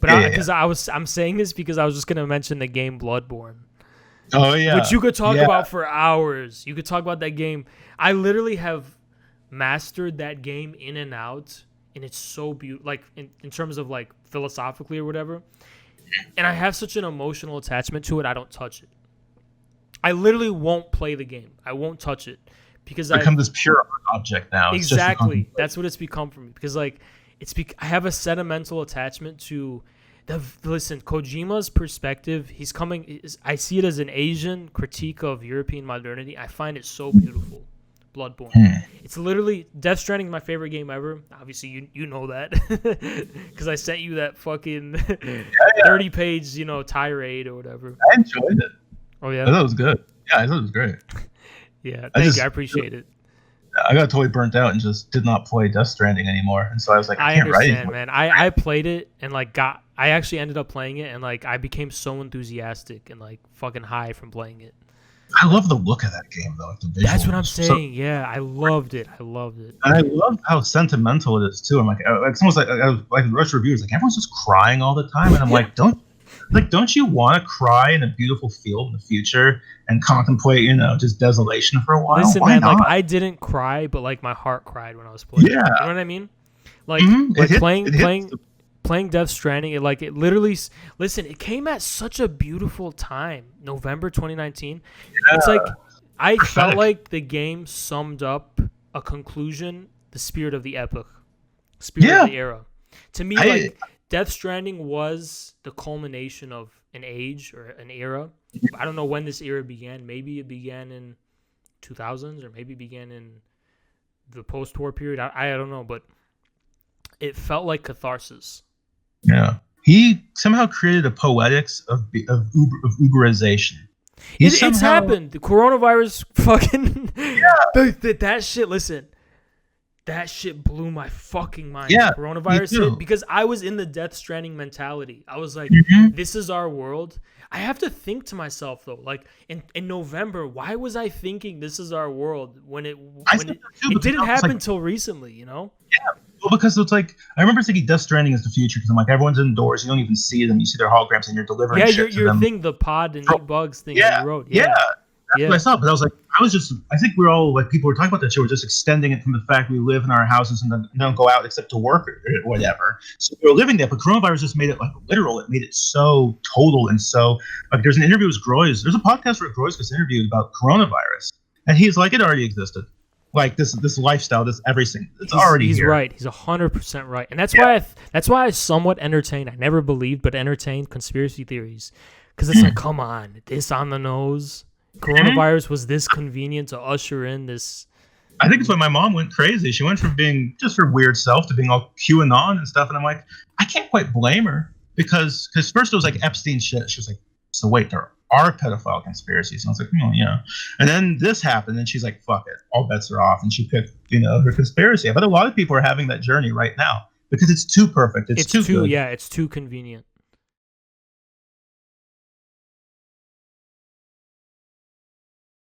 but because I'm saying this because I was just gonna mention the game Bloodborne. Oh yeah, which you could talk about for hours. You could talk about that game. I literally have mastered that game in and out, and it's so beautiful. Like in terms of like philosophically or whatever. And I have such an emotional attachment to it. I don't touch it. I literally won't play the game. I won't touch it because it's become this pure object now. Exactly, that's what it's become for me. Because like I have a sentimental attachment to. Listen, Kojima's perspective, I see it as an Asian critique of European modernity. I find it so beautiful. Bloodborne. It's literally, Death Stranding is my favorite game ever. Obviously, you know that. Because I sent you that fucking 30-page, tirade or whatever. I enjoyed it. Oh, yeah? I thought it was good. Yeah, I thought it was great. Yeah, thank you. I appreciate it. I got totally burnt out and just did not play Death Stranding anymore. And so I was like, I can't write anymore. Man. I played it and I actually ended up playing it and like I became so enthusiastic and like fucking high from playing it. I love the look of that game though. The That's what I'm saying. Yeah, I loved it. And I love how sentimental it is too. I'm like, it's almost like the Rush reviews, like everyone's just crying all the time, and I'm like, don't you want to cry in a beautiful field in the future and contemplate, just desolation for a while? Listen, Why man, not? like I didn't cry, but like my heart cried when I was playing. Yeah, you know what I mean? Like, playing Death Stranding, it literally. Listen, it came at such a beautiful time, November 2019. Yeah. It's like I felt like the game summed up a conclusion, the spirit of the epoch, of the era. To me, Death Stranding was the culmination of an age or an era. I don't know when this era began. Maybe it began in 2000s or maybe it began in the post-war period. I don't know, but it felt like catharsis. Yeah. He somehow created a poetics of Uberization. It's happened. The coronavirus fucking... that shit, listen... That shit blew my fucking mind. Yeah, Coronavirus hit because I was in the Death Stranding mentality. I was like, this is our world. I have to think to myself though, like in November, why was I thinking this is our world when it didn't happen until recently, Yeah, well, because it's like I remember thinking Death Stranding is the future because I'm like everyone's indoors, you don't even see them, you see their holograms and you're delivering shit to them. Your thing, the pod and eat bugs thing that you wrote. Yeah. That's what I saw, but I was like, I think we're all like people were talking about that show. We're just extending it from the fact we live in our houses and then don't go out except to work or whatever. So we're living there, but coronavirus just made it like literal. It made it so total and so like. There's an interview with Groys. There's a podcast where Groys gets interviewed about coronavirus, and he's like, it already existed. Like this lifestyle, this everything. It's already he's here. Right. He's 100% right, and that's why I somewhat entertained. I never believed, but entertained conspiracy theories because it's like, come on, this on the nose. Coronavirus was this convenient to usher in this. I think it's why my mom went crazy. She went from being just her weird self to being all QAnon and stuff. And I'm like, I can't quite blame her because first it was like Epstein shit. She was like, so wait, there are pedophile conspiracies. And I was like, oh, yeah. And then this happened and she's like, fuck it. All bets are off. And she picked, her conspiracy. But a lot of people are having that journey right now because it's too perfect. It's too good. Yeah, it's too convenient.